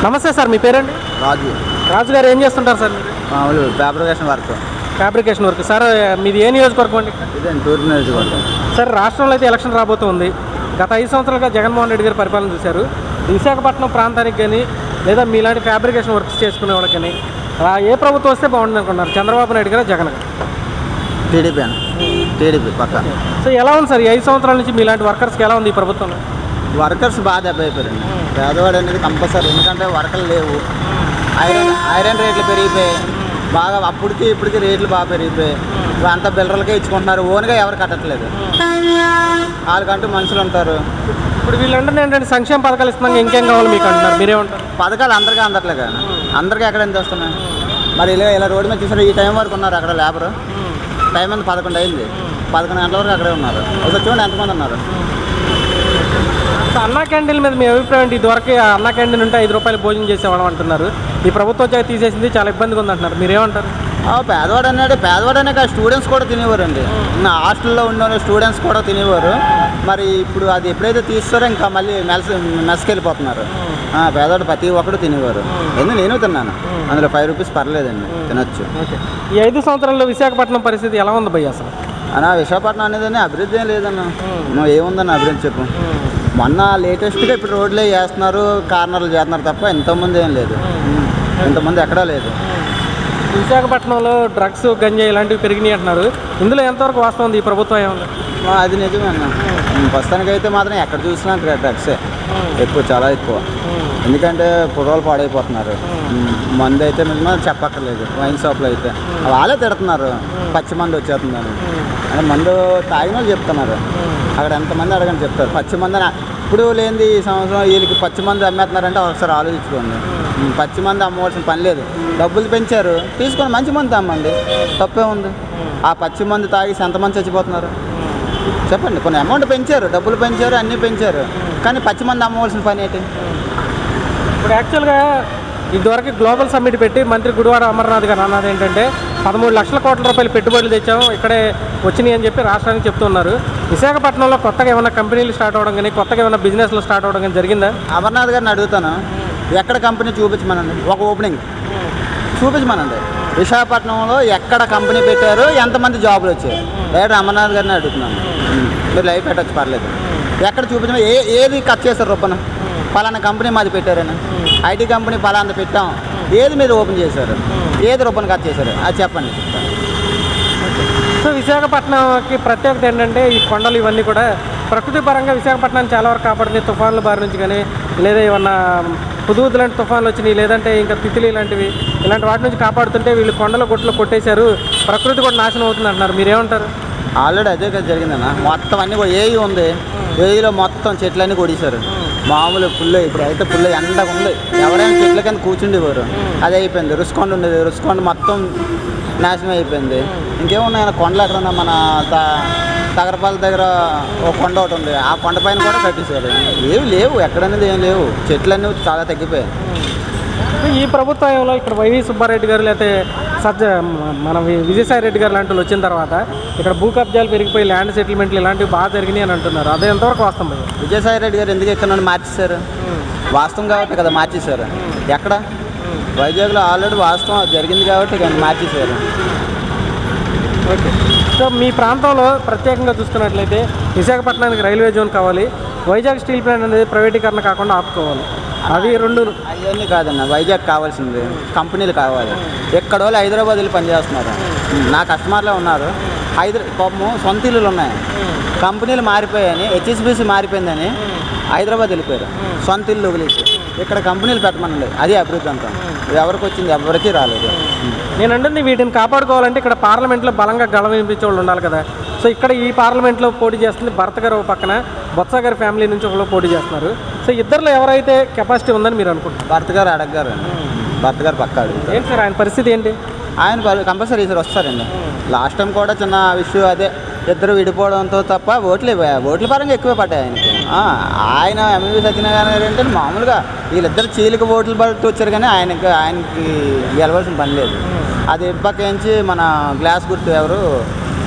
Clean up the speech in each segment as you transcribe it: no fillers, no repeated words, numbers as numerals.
నమస్తే సార్, మీ పేరండి? రాజు. రాజు గారు ఏం చేస్తుంటారు సార్ మీరు? మామూలు fabrication work. Fabrication work. Sir మీది ఏ నియోజకవర్గం అండి? ఇదేంటి తూర్పు నియోజకవర్గం. సార్ రాష్ట్రంలో అయితే ఎలక్షన్ రాబోతుంది. గత 5 సంవత్సరాలుగా జగన్మోహన్ రెడ్డి గారు పరిపాలన చూశారు. విశాఖపట్నం ప్రాంతానికి కానీ లేదా మీలాంటి ఫ్యాబ్రికేషన్ వర్క్స్ చేసుకునే వాళ్ళకి కానీ ఏ ప్రభుత్వం వస్తే బాగుంటుంది అనుకున్నారు? చంద్రబాబు నాయుడు గారు, జగన్ గారు? టీడీపీ అని. టీడీపీ పక్క. సో ఎలా ఉంది సార్ ఈ 5 సంవత్సరాల నుంచి మీలాంటి వర్కర్స్కి ఎలా ఉంది ఈ ప్రభుత్వంలో? వర్కర్స్ బాగా దెబ్బ అయిపోయారండి. పేదవాడు అనేది కంపల్సరీ, ఎందుకంటే వర్కర్లు లేవు. ఐరన్ రేట్లు పెరిగిపోయాయి బాగా. అప్పటికి ఇప్పటికి రేట్లు బాగా పెరిగిపోయాయి. అంతా బిల్లర్లకే ఇచ్చుకుంటున్నారు, ఓన్గా ఎవరు కట్టట్లేదు. వాళ్ళకంటూ మనుషులు ఉంటారు. ఇప్పుడు వీళ్ళంటే ఏంటంటే సంక్షేమ పథకాలు ఇస్తున్నాం, ఇంకేం కావాలి మీకు అంటున్నారు, మీరేమంటారు? పథకాలు అందరికీ అందట్లే కానీ అందరికీ ఎక్కడ ఎంత వస్తున్నాయి? మరి ఇలా రోడ్డు మీద చూసారు, ఈ టైం వరకు ఉన్నారు అక్కడ లేబరు. టైం అంతా 11 అయింది, 11 గంటల వరకు అక్కడే ఉన్నారు. ఒకసారి చూడండి ఎంతమంది ఉన్నారు. అన్నా క్యాంటీన్ మీద మీ అభిప్రాయం ఏంటి? ఇదివరకు అన్నా క్యాంటీన్ ఉంటే 5 రూపాయలు భోజనం చేసేవాళ్ళం అంటున్నారు. ఈ ప్రభుత్వం వచ్చాక తీసేసింది, చాలా ఇబ్బందిగా ఉంది అంటున్నారు, మీరేమంటారు? పేదవాడు అనే స్టూడెంట్స్ కూడా తినేవారండి. హాస్టల్లో ఉన్న స్టూడెంట్స్ కూడా తినేవారు. మరి ఇప్పుడు అది ఎప్పుడైతే తీస్తారో ఇంకా మళ్ళీ మెస్కి వెళ్ళిపోతున్నారు. పేదవాడు ప్రతి ఒక్కడు తినేవారు. ఎందుకు నేను తిన్నాను, అందులో 5 రూపీస్ పర్లేదండి, తినొచ్చు. ఈ 5 సంవత్సరాల్లో విశాఖపట్నం పరిస్థితి ఎలా ఉంది భయ్య అసలు? విశాఖపట్నం అనేది అభివృద్ధి ఏం లేదన్న. ఏముందన్న అభివృద్ధి చెప్పు. మొన్న లేటెస్ట్గా ఇప్పుడు రోడ్లే చేస్తున్నారు, కార్నర్లు చేస్తున్నారు తప్ప ఇంతకుముందు ఏం లేదు. ఇంతకుముందు ఎక్కడా లేదు. విశాఖపట్నంలో డ్రగ్స్, గంజా ఇలాంటివి పెరిగినాయి అంటున్నారు. ఇందులో ఎంతవరకు వాస్తవం ఉంది? ఈ ప్రభుత్వం ఏమన్నా? అది నిజమే అన్న. ప్రస్తుతానికైతే మాత్రం ఎక్కడ చూసినా డ్రగ్సే ఎక్కువ, చాలా ఎక్కువ. ఎందుకంటే కుర్రోళ్ళు పాడైపోతున్నారు. మందు అయితే మినిమం చెప్పక్కర్లేదు. వైన్ షాప్లో అయితే వాళ్ళే తిడుతున్నారు, పచ్చి మందు వచ్చేస్తుందని. అంటే మందు తాగిన వాళ్ళు చెప్తున్నారు. అక్కడ ఎంతమంది అడగని చెప్తారు పచ్చి మంది. ఇప్పుడు లేనిది ఈ సంవత్సరం వీళ్ళకి పచ్చి మంది అమ్మేస్తున్నారంటే ఒకసారి ఆలోచించుకోండి. పచ్చి మంది అమ్మవలసిన పని లేదు. డబ్బులు పెంచారు, తీసుకొని మంచి మంది అమ్మండి, తప్పే ఉంది. ఆ పచ్చి మంది తాగేసి ఎంతమంది చచ్చిపోతున్నారు చెప్పండి. కొన్ని అమౌంట్ పెంచారు, డబ్బులు పెంచారు, అన్నీ పెంచారు, కానీ పచ్చి మంది అమ్మవలసిన పని ఏంటి? ఇప్పుడు యాక్చువల్గా ఇదివరకు గ్లోబల్ సమ్మిట్ పెట్టి మంత్రి గుడివాడ అమర్నాథ్ గారు అన్నది ఏంటంటే 13 లక్షల కోట్ల రూపాయలు పెట్టుబడులు తెచ్చాము, ఇక్కడే వచ్చినాయి అని చెప్పి రాష్ట్రానికి చెప్తున్నారు. విశాఖపట్నంలో కొత్తగా ఏమైనా కంపెనీలు స్టార్ట్ అవ్వడం కానీ, కొత్తగా ఏమైనా బిజినెస్లు స్టార్ట్ అవ్వడం కానీ జరిగిందా? అమర్నాథ్ గారిని అడుగుతాను, ఎక్కడ కంపెనీ చూపించమనండి, ఒక ఓపెనింగ్ చూపించమనండి. విశాఖపట్నంలో ఎక్కడ కంపెనీ పెట్టారు, ఎంతమంది జాబులు వచ్చాయి? డైరెక్ట్ అమర్నాథ్ గారిని అడుగుతున్నాను. మీరు లైవ్ పెట్టచ్చు, పర్లేదు. ఎక్కడ చూపించమని, ఏది కట్ చేస్తారు రొప్పన? పలానా కంపెనీ మాది పెట్టారని, ఐటీ కంపెనీ పలానా పెట్టాం, ఏది మీరు ఓపెన్ చేశారు, ఏది రూపాయలు కట్ చేశారు, అది చెప్పండి. సో విశాఖపట్నంకి ప్రత్యేకత ఏంటంటే ఈ కొండలు ఇవన్నీ కూడా ప్రకృతి పరంగా విశాఖపట్నాన్ని చాలా వరకు కాపాడుతుంది. తుఫాన్ల బారి నుంచి కానీ, లేదా ఏమన్నా హుదూద్ లాంటి తుఫాన్లు వచ్చినాయి, లేదంటే ఇంకా తిత్లీ లాంటివి, ఇలాంటి వాటి నుంచి కాపాడుతుంటే వీళ్ళు కొండల గుట్టలు కొట్టేశారు, ప్రకృతి కూడా నాశనం అవుతుంది అంటున్నారు, మీరేమంటారు? ఆల్రెడీ అదే కదా జరిగిందన్న. మొత్తం అన్నీ కూడా ఏఈ ఉంది, ఏఈలో మొత్తం చెట్లన్నీ కొడేశారు. మామూలు ఫుల్, ఇప్పుడు అయితే ఫుల్ ఎండగా ఉంది. ఎవరైనా చెట్ల కింద కూర్చుండేవారు, అది అయిపోయింది. రుషికొండ ఉండేది, రుషికొండ మొత్తం నాశనం అయిపోయింది. ఇంకేమున్నాయి కొండలు ఎక్కడ ఉన్నా, మన తగరపాల దగ్గర ఒక కొండ ఒకటి ఉంది, ఆ కొండ పైన కూడా కట్టేశారు. ఏవి లేవు, ఎక్కడనేది ఏం లేవు, చెట్లన్నీ చాలా తగ్గిపోయాయి. ఈ ప్రభుత్వంలో ఇక్కడ వైవి సుబ్బారెడ్డి గారు లేకపోతే మన విజయసాయి రెడ్డి గారు లాంటి వాళ్ళు వచ్చిన తర్వాత ఇక్కడ భూ కబ్జాలు పెరిగిపోయి ల్యాండ్ సెటిల్మెంట్లు ఇలాంటివి బాగా జరిగినాయి అని అంటున్నారు, అదే ఎంతవరకు వాస్తవం? విజయసాయి రెడ్డి గారు ఎందుకు ఇక్కడ నుండి మార్చేశారు? వాస్తవం కాబట్టి కదా మార్చేశారు. ఎక్కడ? వైజాగ్లో ఆల్రెడీ వాస్తవం జరిగింది కాబట్టి కానీ మార్చేశారు. ఓకే. సో మీ ప్రాంతంలో ప్రత్యేకంగా చూసుకున్నట్లయితే విశాఖపట్నానికి రైల్వే జోన్ కావాలి, వైజాగ్ స్టీల్ ప్లాంట్ అనేది ప్రైవేటీకరణ కాకుండా ఆపుకోవాలి, అవి రెండు. అవన్నీ కాదన్న, వైజాగ్ కావాల్సింది కంపెనీలు కావాలి. ఎక్కడో హైదరాబాద్ వెళ్ళి పనిచేస్తున్నారు, నా కస్టమర్లే ఉన్నారు. పాపము సొంత ఇల్లులు ఉన్నాయి, కంపెనీలు మారిపోయాయని, హెచ్ఎస్బీసీ మారిపోయిందని హైదరాబాద్ వెళ్ళిపోయారు, సొంత ఇల్లు వదిలేసి. ఇక్కడ కంపెనీలు పెట్టమనండి, అదే అభివృద్ధి అంతా. ఎవరికి వచ్చింది? ఎవరికి రాలేదు. నేను అంటుంది వీటిని కాపాడుకోవాలంటే ఇక్కడ పార్లమెంట్లో బలంగా గళం వినిపించే వాళ్ళు ఉండాలి కదా. సో ఇక్కడ ఈ పార్లమెంట్లో పోటీ చేస్తుంది భరత్ గారు పక్కన, బొత్స గారి ఫ్యామిలీ నుంచి ఒకళ్ళు పోటీ చేస్తున్నారు. సో ఇద్దరిలో ఎవరైతే కెపాసిటీ ఉందని మీరు అనుకుంటున్నారు? భరత్ గారు అడగగారు, భరత్ గారు పక్క అడుగుతారు. ఏంటి సార్ ఆయన పరిస్థితి ఏంటి? ఆయన కంపల్సరీ ఈసారి వస్తారండి. లాస్ట్ టైం కూడా చిన్న విషయం అదే, ఇద్దరు విడిపోవడంతో తప్ప ఓట్ల పరంగా ఎక్కువే పడ్డాయి ఆయనకి. ఆయన ఎంవి సత్యనారాయణ గారు ఏంటంటే మామూలుగా వీళ్ళిద్దరు చీలిక ఓట్లు పడుతూ వచ్చారు, కానీ ఆయనకి గెలవాల్సిన పని లేదు. అది పక్కించి మన గ్లాస్ గుర్తు ఎవరు,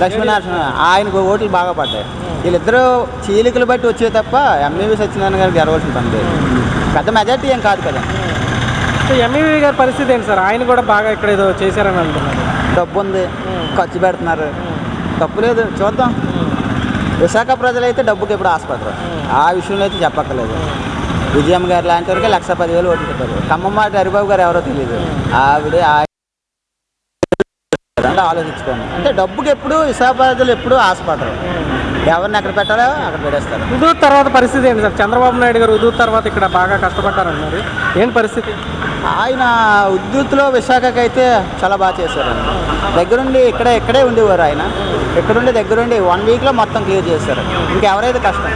లక్ష్మీనారాయణ, ఆయనకు ఓట్లు బాగా పడ్డాయి. వీళ్ళిద్దరూ చీలికలు బట్టి వచ్చే తప్ప ఎంవి సత్యనారాయణ గారికి గెలవాల్సిన పని లేదు. పెద్ద మెజార్టీ ఏం కాదు కదా. సో ఎంఈవి గారి పరిస్థితి ఏంటి సార్? ఆయన కూడా బాగా ఇక్కడ ఏదో చేశారని అంటున్నారు. డబ్బు ఉంది, ఖర్చు పెడుతున్నారు, తప్పు లేదు, చూద్దాం. విశాఖ ప్రజలైతే డబ్బుకి ఎప్పుడు ఆశపడరు, ఆ విషయంలో అయితే చెప్పక్కర్లేదు. విజయమ్మ గారు లాంటి వరకు 1,10,000 ఓట్లు పెట్టారు. ఖమ్మంమాట హరిబాబు గారు ఎవరో తెలియదు, ఆవిడే అంటే ఆలోచించుకోండి. అంటే డబ్బుకి ఎప్పుడు విశాఖ ప్రజలు ఎప్పుడు ఆశపడరు, ఎవరిని ఎక్కడ పెట్టాలో అక్కడ పెట్టేస్తారు. హుదూద్ తర్వాత పరిస్థితి ఏంటి సార్? చంద్రబాబు నాయుడు గారు హుదూద్ తర్వాత ఇక్కడ బాగా కష్టపడ్డారన్నారు, ఏంటి పరిస్థితి? ఆయన ఉద్యూత్లో విశాఖకి అయితే చాలా బాగా చేశారు. దగ్గరుండి ఇక్కడే ఉండేవారు ఆయన. ఇక్కడుండి దగ్గరుండి 1 వీక్లో మొత్తం క్లియర్ చేశారు. ఇంకెవరైతే కష్టం,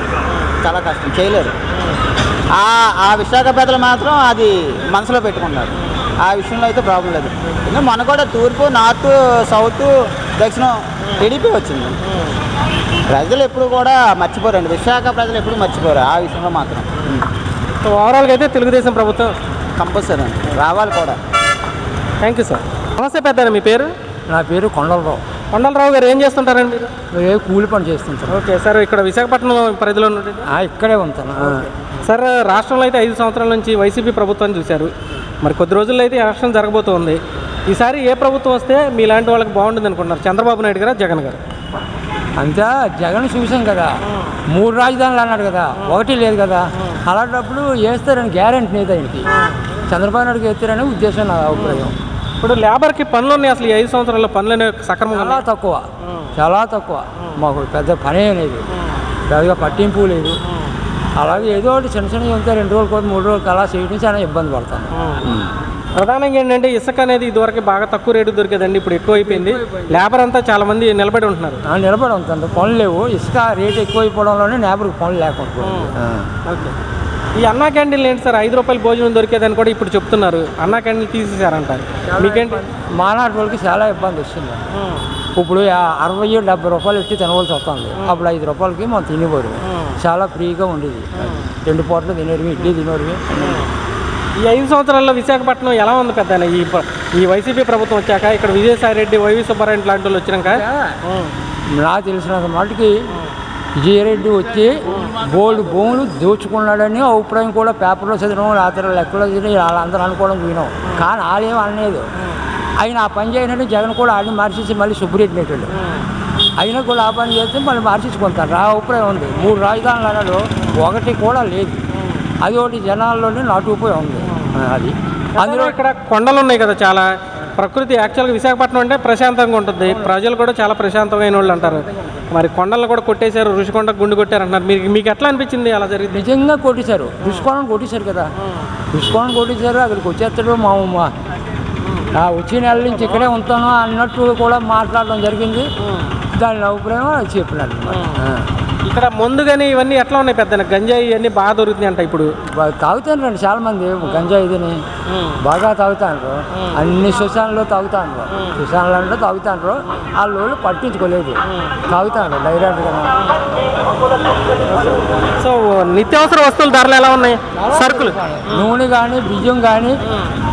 చాలా కష్టం, చేయలేరు. ఆ విశాఖ పెద్దలు మాత్రం అది మనసులో పెట్టుకున్నారు, ఆ విషయంలో అయితే ప్రాబ్లం లేదు. ఎందుకంటే మన కూడా తూర్పు, నార్త్, సౌత్, దక్షిణం టీడీపీ వచ్చింది. ప్రజలు ఎప్పుడు కూడా మర్చిపోరండి, విశాఖ ప్రజలు ఎప్పుడు మర్చిపోరు ఆ విషయంలో మాత్రం. సో ఓవరాల్గా అయితే తెలుగుదేశం ప్రభుత్వం కంపల్సరీ రావాలి కూడా. Thank you sir. నమస్తే పెద్ద, మీ పేరు? నా పేరు కొండలరావు. కొండలరావు గారు ఏం చేస్తుంటారండి మీరు? కూలి పని చేస్తుంటాను. ఓకే సార్, ఇక్కడ విశాఖపట్నం పరిధిలో ఉన్నది. ఇక్కడే ఉంటాను. సార్, రాష్ట్రంలో అయితే 5 సంవత్సరాల నుంచి వైసీపీ ప్రభుత్వాన్ని చూశారు. మరి కొద్ది రోజుల్లో అయితే ఎలక్షన్ జరగబోతోంది. ఈసారి ఏ ప్రభుత్వం వస్తే మీలాంటి వాళ్ళకి బాగుంటుంది అనుకుంటున్నారు? చంద్రబాబు నాయుడు గారా, జగన్ గారు? అంతా జగన్ చూసాం కదా, 3 రాజధానులు అన్నాడు కదా, 1 లేదు కదా. అలాంటప్పుడు వేస్తారని గ్యారెంటీ లేదు ఆయనకి. చంద్రబాబు నాయుడుకి వేస్తారనే ఉద్దేశం నా అభిప్రాయం. ఇప్పుడు లేబర్కి పనులు ఉన్నాయి, అసలు ఈ 5 సంవత్సరాల్లో పనులు సక్రమంగా చాలా తక్కువ. మాకు పెద్ద పనే లేదు, పెద్దగా పట్టింపు లేదు. అలాగే ఏదో ఒకటి చిన్నవి ఉంటే 2 రోజులు 3 రోజులు అలా చేయడం చాలా ఇబ్బంది పడతాను. ప్రధానంగా ఏంటంటే ఇసుక అనేది ఇదివరకు బాగా తక్కువ రేటు దొరికేదండి, ఇప్పుడు ఎక్కువ అయిపోయింది. లేబర్ అంతా చాలా మంది నిలబడి ఉంటున్నారు. నిలబడి ఉంటుంది, పనులు లేవు. ఇసుక రేటు ఎక్కువైపోవడంలోనే లేబర్కి పనులు లేకుండా. ఓకే, ఈ అన్నా క్యాంటీన్లు ఏంటి సార్? 5 రూపాయలు భోజనం దొరికేదని కూడా ఇప్పుడు చెప్తున్నారు. అన్నా క్యాంటీన్ తీసేశారంటారు, మీకేంటి? మానాటి వాళ్ళకి చాలా ఇబ్బంది వస్తుంది. ఇప్పుడు 60-70 రూపాయలు ఎట్టి తినవలసి వస్తుంది. అప్పుడు 5 రూపాయలకి మనం తినేవారు, చాలా ఫ్రీగా ఉండేది. 2 పూటలు తినేవి, ఇడ్లీ తినేవి. ఈ 5 సంవత్సరాల్లో విశాఖపట్నం ఎలా ఉంది పెద్ద? ఈ వైసీపీ ప్రభుత్వం వచ్చాక ఇక్కడ విజయసాయి రెడ్డి, వైవి సుబ్బారెడ్డి లాంటి వాళ్ళు వచ్చినాక నాకు తెలిసినంత మటుకి విజయరెడ్డి వచ్చి గోల్డ్ భూములు దోచుకున్నాడని అభిప్రాయం కూడా పేపర్లో చదివినాం, రాత్రి లెక్కలో చదివి వాళ్ళందరూ అనుకోవడం వినాం. కానీ వాళ్ళేం అనలేదు. ఆయన ఆ పని చేయనట్టు జగన్ కూడా ఆడిని మార్చేసి మళ్ళీ సుబ్బిరెడ్డి నెట్టాడు. అయినా కూడా ఆ పని చేస్తే మళ్ళీ మార్చేసుకుంటారు, ఆ అభిప్రాయం ఉంది. 3 రాజధానులు అన్నాడు, 1 కూడా లేదు. అది ఒకటి జనాల్లోనే నాటుకుపోయి ఉంది. అది అందులో ఇక్కడ కొండలు ఉన్నాయి కదా చాలా. ప్రకృతి యాక్చువల్గా విశాఖపట్నం అంటే ప్రశాంతంగా ఉంటుంది, ప్రజలు కూడా చాలా ప్రశాంతమైన వాళ్ళు అంటారు. మరి కొండలను కూడా కొట్టేశారు, ఋషికొండ గుండు కొట్టారు అంటున్నారు. మీకు ఎట్లా అనిపించింది అలా జరిగింది? నిజంగా కొట్టేశారు, ఋషికొండను కొట్టేశారు కదా. ఋషికొండను కొట్టేశారు, అక్కడికి వచ్చేస్తాడు. మా వచ్చే నెల నుంచి ఇక్కడే ఉంటాను అన్నట్టు కూడా మాట్లాడడం జరిగింది. దాని అభిప్రాయం చెప్పినాడు. ఇక్కడ ముందు కానీ ఇవన్నీ ఎట్లా ఉన్నాయి పెద్ద? గంజాయి ఇవన్నీ బాగా దొరుకుతున్నాయి అంట ఇప్పుడు. తాగుతాను రండి చాలా మంది గంజాయి ఇదని బాగా తాగుతాండ్రు. అన్ని శ్మశానంలో తాగుతాండ్రు, శ్మశానాలంటే తాగుతాండ్రు. వాళ్ళు పట్టించుకోలేదు, తాగుతాండ్రు డైరెక్ట్గా. సో నిత్యావసర వస్తువుల ధరలు ఎలా ఉన్నాయి? సరుకులు, నూనె కానీ బియ్యం కానీ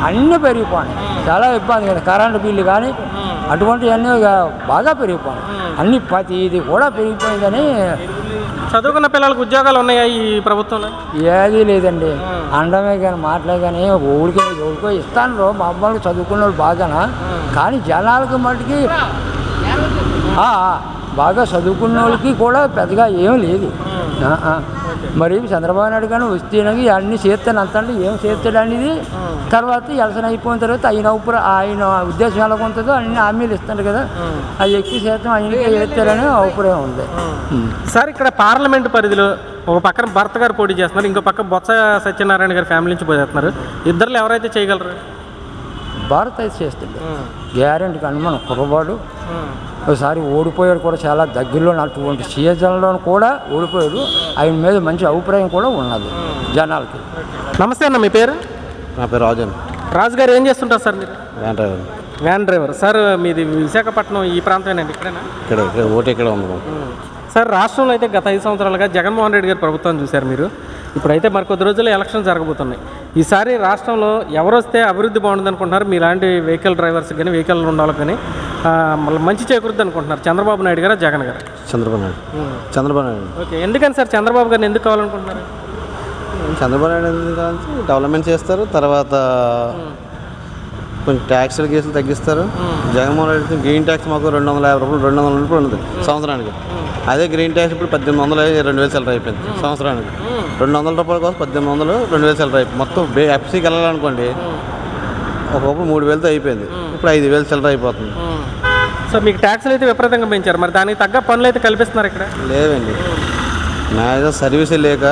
అన్నీ పెరిగిపోయి చాలా ఇబ్బంది కదా. కరెంటు బిల్లు కానీ అటువంటివన్నీ బాగా పెరిగిపోయి, అన్ని ప్రతిది కూడా పెరిగిపోయిందని. చదువుకున్న పిల్లలకు ఉద్యోగాలు ఉన్నాయా ఈ ప్రభుత్వంలో? ఏదీ లేదండి, అండమే కానీ మాటలే కానీ ఊరికో ఇస్తాను. మా అమ్మాయికి చదువుకున్న వాళ్ళు బాగానా, కానీ జనాలకి మటుకి బాగా చదువుకున్న వాళ్ళకి కూడా పెద్దగా ఏం లేదు. మరి చంద్రబాబు నాయుడు కానీ వస్తేనకి అన్నీ చేస్తాను అంతండి, ఏం చేస్తాడు అనేది తర్వాత ఎలక్షన్ అయిపోయిన తర్వాత ఆయన ఉద్దేశం ఎలా ఉంటుందో అన్ని హామీలు ఇస్తాడు కదా, అది ఎక్కువ శాతం ఆయనకే చేస్తారని అభిప్రాయం ఉంది. సార్, ఇక్కడ పార్లమెంటు పరిధిలో ఒక పక్కన భర్త గారు పోటీ చేస్తున్నారు, ఇంకో పక్క బొత్స సత్యనారాయణ గారి ఫ్యామిలీ నుంచి పోటీ చేస్తున్నారు. ఇద్దరు ఎవరైతే చేయగలరు? భారత్ అయితే చేస్తుంది గ్యారెంటీకి. అనుమానం కుర్రబాడు ఒకసారి ఓడిపోయాడు కూడా, చాలా దగ్గరలో అటువంటి సీజన్లో కూడా ఓడిపోయాడు. ఆయన మీద మంచి అభిప్రాయం కూడా ఉన్నది జనాలకి. నమస్తే అన్న, మీ పేరు? నా పేరు రాజు. రాజు గారు ఏం చేస్తుంటారు సార్ మీరు? Van driver. Van driver. Sir, మీది విశాఖపట్నం ఈ ప్రాంతమేనండి? ఇక్కడేనా? ఇక్కడ ఓటు ఇక్కడ ఉంది సార్. రాష్ట్రంలో అయితే గత 5 సంవత్సరాలుగా జగన్మోహన్ రెడ్డి గారి ప్రభుత్వం చూశారు మీరు. ఇప్పుడైతే మరి కొద్ది రోజుల్లో ఎలక్షన్ జరగబోతున్నాయి. ఈసారి రాష్ట్రంలో ఎవరు వస్తే అభివృద్ధి బాగుంటుంది అనుకుంటున్నారు? మీలాంటి వెహికల్ డ్రైవర్స్ కానీ వెహికల్ ఉన్న వాళ్ళకి కానీ మంచి చేకూరుద్ది అనుకుంటున్నారు? చంద్రబాబు నాయుడు గారా, జగన్ గారు? చంద్రబాబు నాయుడు. ఓకే, ఎందుకని సార్ చంద్రబాబు గారిని ఎందుకు కావాలనుకుంటున్నారు? చంద్రబాబు నాయుడు గురించి డెవలప్మెంట్ చేస్తారు. తర్వాత కొంచెం ట్యాక్సులు కేసులు తగ్గిస్తారు. జగన్మోహన్ రెడ్డి గ్రీన్ ట్యాక్స్ మాకు 250 రూపాయలు 200 రూపాయలు ఉంది సంవత్సరానికి. అదే గ్రీన్ ట్యాక్స్ ఇప్పుడు 1800 2000 సెలరీ అయిపోయింది సంవత్సరానికి. 200 రూపాయల కోసం 1800 2000 సెలరీ అయిపోయింది. మొత్తం ఎఫ్సీకి వెళ్ళాలనుకోండి ఒకప్పుడు 3000తో అయిపోయింది, ఇప్పుడు 5000 సెలరీ అయిపోతుంది. సో మీకు ట్యాక్స్లు అయితే విపరీతంగా పెంచారు, మరి దానికి తగ్గ పనులు అయితే కల్పిస్తున్నారు ఇక్కడ? లేవండి, మ్యాక్సిమం సర్వీసే లేక.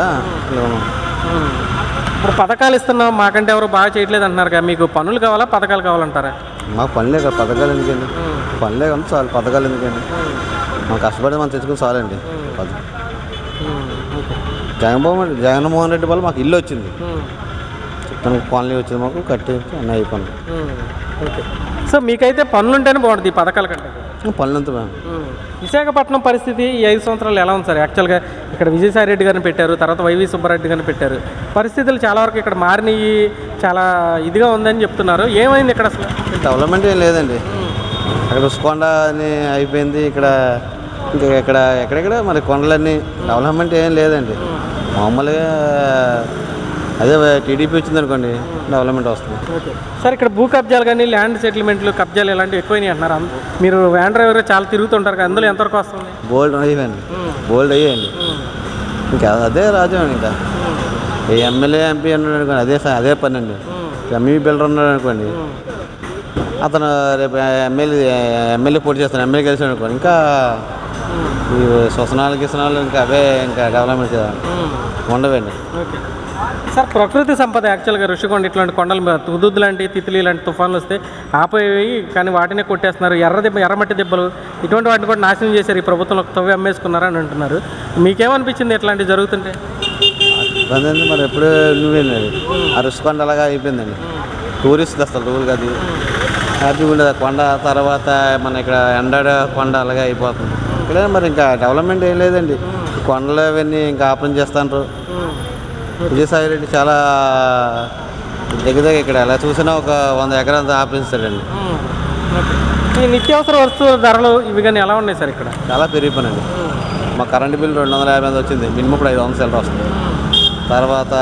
ఇప్పుడు పథకాలు ఇస్తున్నాం మాకంటే ఎవరు బాగా చేయట్లేదు అంటున్నారు కదా, మీకు పనులు కావాలా పథకాలు కావాలంటారా? మాకు పనులే కదా, పథకాలు ఎందుకండి? పనులే కదా చాలు, పథకాలు ఎందుకండి? మనం కష్టపడి మనం తెచ్చుకుని చాలండి. జగన్మోహన్ రెడ్డి వల్ల మాకు ఇల్లు వచ్చింది, తనకు కాలనీ వచ్చింది, మాకు కట్టి అన్నీ అయిపోయింది. ఓకే. సో మీకైతే పనులు ఉంటేనే బాగుంటుంది ఈ పథకాల కంటే. పనులంతా విశాఖపట్నం పరిస్థితి ఈ 5 సంవత్సరాలు ఎలా ఉంది సార్? యాక్చువల్గా ఇక్కడ విజయసాయి రెడ్డి గారిని పెట్టారు, తర్వాత వైవి సుబ్బారెడ్డి గారిని పెట్టారు. పరిస్థితులు చాలా వరకు ఇక్కడ మారినవి, చాలా ఇదిగా ఉందని చెప్తున్నారు. ఏమైంది ఇక్కడ అసలు? డెవలప్మెంట్ ఏం లేదండి. అక్కడ రుషికొండ అని అయిపోయింది, ఇక్కడ ఇంకా ఎక్కడెక్కడ మరి కొండలన్నీ డెవలప్మెంట్ ఏం లేదండి. మామూలుగా అదే టీడీపీ వచ్చింది అనుకోండి డెవలప్మెంట్ వస్తుంది. ఓకే సార్, ఇక్కడ భూ కబ్జాలు కానీ ల్యాండ్ సెటిల్మెంట్లు కబ్జాలు ఇలాంటివి ఎక్కువైనాయి అంటున్నారు. మీరు వ్యాన్ డ్రైవర్ చాలా తిరుగుతుంటారు కదా, అందులో ఎంతవరకు వస్తుంది? బోల్డ్ అయ్యండి, బోల్డ్ అయ్యాయండి. ఇంకా అదే రాజ్యం. ఇంకా ఏ ఎమ్మెల్యే ఎంపీ అన్నాడు అనుకోండి అదే పని అండి. ఎంఈ బిల్డర్ ఉన్నాడు అనుకోండి, అతను రేపు ఎమ్మెల్యే పోటీ చేస్తాను, ఎమ్మెల్యే గెలిచాడు అనుకోండి, ఇంకా ఈ శ్వసనాలు ఇంకా అవే ఇంకా డెవలప్మెంట్ ఉండవండి. ఓకే సార్, ప్రకృతి సంపద యాక్చువల్గా ఋషికొండ ఇట్లాంటి కొండలు హుదూద్ లాంటి తిత్లీ లాంటి తుఫాన్లు వస్తే ఆపోయి, కానీ వాటినే కొట్టేస్తున్నారు. ఎర్రమట్టి దెబ్బలు ఇటువంటి వాటిని కూడా నాశనం చేశారు ఈ ప్రభుత్వంలో, తవ్వి అమ్మేసుకున్నారని అంటున్నారు. మీకేమనిపించింది ఇట్లాంటివి జరుగుతుంటే? ఇబ్బంది అండి, మరి ఎప్పుడు నువ్వేండి ఆ ఋషికొండ అలాగా అయిపోయిందండి. టూరిస్ట్ అసలు టూర్ కాదు, హ్యాపీగా ఉండేది కొండ. తర్వాత మన ఇక్కడ ఎండాడ కొండ అలాగే అయిపోతుంది. ఇక్కడ మరి ఇంకా డెవలప్మెంట్ ఏం లేదండి. కొండలు అవన్నీ ఇంకా ఆపరేట్ చేస్తాంటారు. విజయసాయి రెడ్డి చాలా దగ్గర ఇక్కడ ఎలా చూసినా ఒక 100 ఎకరాలతో ఆపరిస్తాడండి. ఈ నిత్యావసర వస్తువుల ధరలు ఇవి కానీ ఎలా ఉన్నాయి సార్ ఇక్కడ? చాలా పెరిగిపోయినండి. మా కరెంటు బిల్లు 250 వచ్చింది, మినిమం ఇప్పుడు 500 సెలరీ వస్తుంది. తర్వాత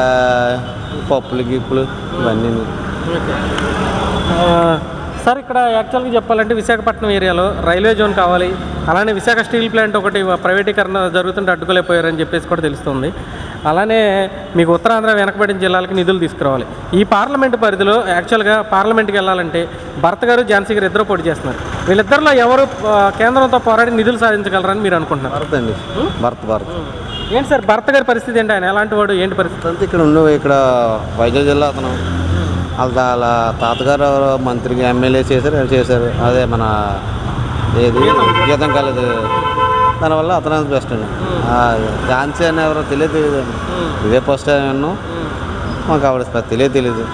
పప్పులు గిప్పులు ఇవన్నీ. సార్, ఇక్కడ యాక్చువల్గా చెప్పాలంటే విశాఖపట్నం ఏరియాలో రైల్వే జోన్ కావాలి, అలానే విశాఖ స్టీల్ ప్లాంట్ ఒకటి ప్రైవేటీకరణ జరుగుతుంటే అడ్డుకోలేకపోయారని చెప్పేసి కూడా తెలుస్తుంది. అలానే మీకు ఉత్తరాంధ్ర వెనకబడిన జిల్లాలకి నిధులు తీసుకురావాలి. ఈ పార్లమెంటు పరిధిలో యాక్చువల్గా పార్లమెంట్కి వెళ్ళాలంటే భరత్ గారు ఝాన్సీ గారు ఇద్దరు పోటీ చేస్తున్నారు. వీళ్ళిద్దరిలో ఎవరు కేంద్రంతో పోరాడి నిధులు సాధించగలరని మీరు అనుకుంటున్నారు? భరత్ అండి, భరత్. ఏంటి సార్ భరత్ గారి పరిస్థితి ఏంటి? ఆయన ఎలాంటి వాడు, ఏంటి పరిస్థితి? అంతే ఇక్కడ వైజాగ్ జిల్లా అతను వాళ్ళ తాతగారు మంత్రికి ఎమ్మెల్యే చేశారు. అదే మన ఏది గీతం కాలేదు, దానివల్ల అతను బెస్ట్ అండి. ఝాన్సీ అని ఎవరో తెలియదు అండి, ఇదే ఫస్ట్ టైం విన్నాం, మాకు ఆవిడ తెలియదు.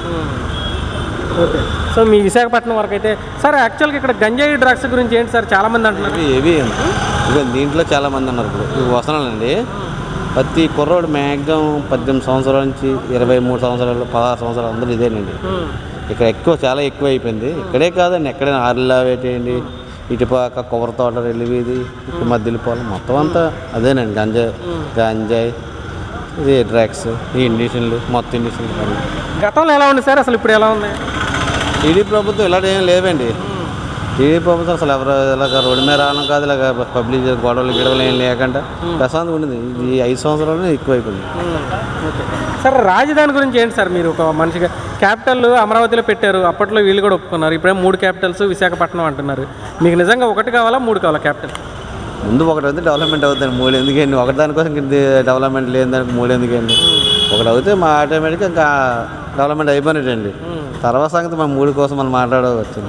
ఓకే. సో మీ విశాఖపట్నం వరకు అయితే సార్ యాక్చువల్గా ఇక్కడ గంజాయి డ్రగ్స్ గురించి ఏంటి సార్? చాలామంది అంటున్నారు. ఏవి ఇక దీంట్లో చాలామంది అన్నారు. ఇప్పుడు వస్తున్నానండి, ప్రతి కుర్రోడు మ్యాక్సిమం 18 సంవత్సరాల నుంచి 23 సంవత్సరాలు 16 సంవత్సరాలు అందరూ ఇదేనండి. ఇక్కడ చాలా ఎక్కువ అయిపోయింది. ఇక్కడే కాదండి, ఎక్కడైనా ఆర్లా వేటేయండి, ఇటుపక్క కొబ్బరి తోట వెళ్ళిది, ఇటు మధ్యలిపోవాలి, మొత్తం అంతా అదేనండి. గంజాయి ఇది డ్రగ్స్, ఈ ఇండిషన్లు, మొత్తం ఇండిషన్లు. గతంలో ఎలా ఉంది సార్, అసలు ఇప్పుడు ఎలా ఉంది? టీడీ ప్రభుత్వం ఇలాంటి ఏం లేవండి. టీడీ ప్రభుత్వం అసలు ఎవరు ఇలాగ రోడ్డు మీద రావడం కాదు, ఇలాగ పబ్లిక్ గొడవలు గిడవలు ఏం లేకుండా ప్రశాంతంగా ఉండింది. ఈ 5 సంవత్సరాలు ఎక్కువైపోయింది. సార్, రాజధాని గురించి ఏంటి సార్? మీరు ఒక మనిషిగా క్యాపిటల్ అమరావతిలో పెట్టారు, అప్పట్లో వీళ్ళు కూడా ఒప్పుకున్నారు. ఇప్పుడే 3 క్యాపిటల్స్ విశాఖపట్నం అంటున్నారు. మీకు నిజంగా 1 కావాలా 3 కావాలా క్యాపిటల్? ముందు ఒకటి అయితే డెవలప్మెంట్ అవుతుంది, 3 ఎందుకండి? ఒకటి దానికోసం డెవలప్మెంట్ లేని దానికి 3 ఎందుకండి? ఒకటి అవుతే మా ఆటోమేటిక్గా ఇంకా డెవలప్మెంట్ అయిపోయినట్టండి. తర్వాత సంగతి మనం 3 కోసం మనం మాట్లాడవచ్చు.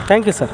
Thank you sir.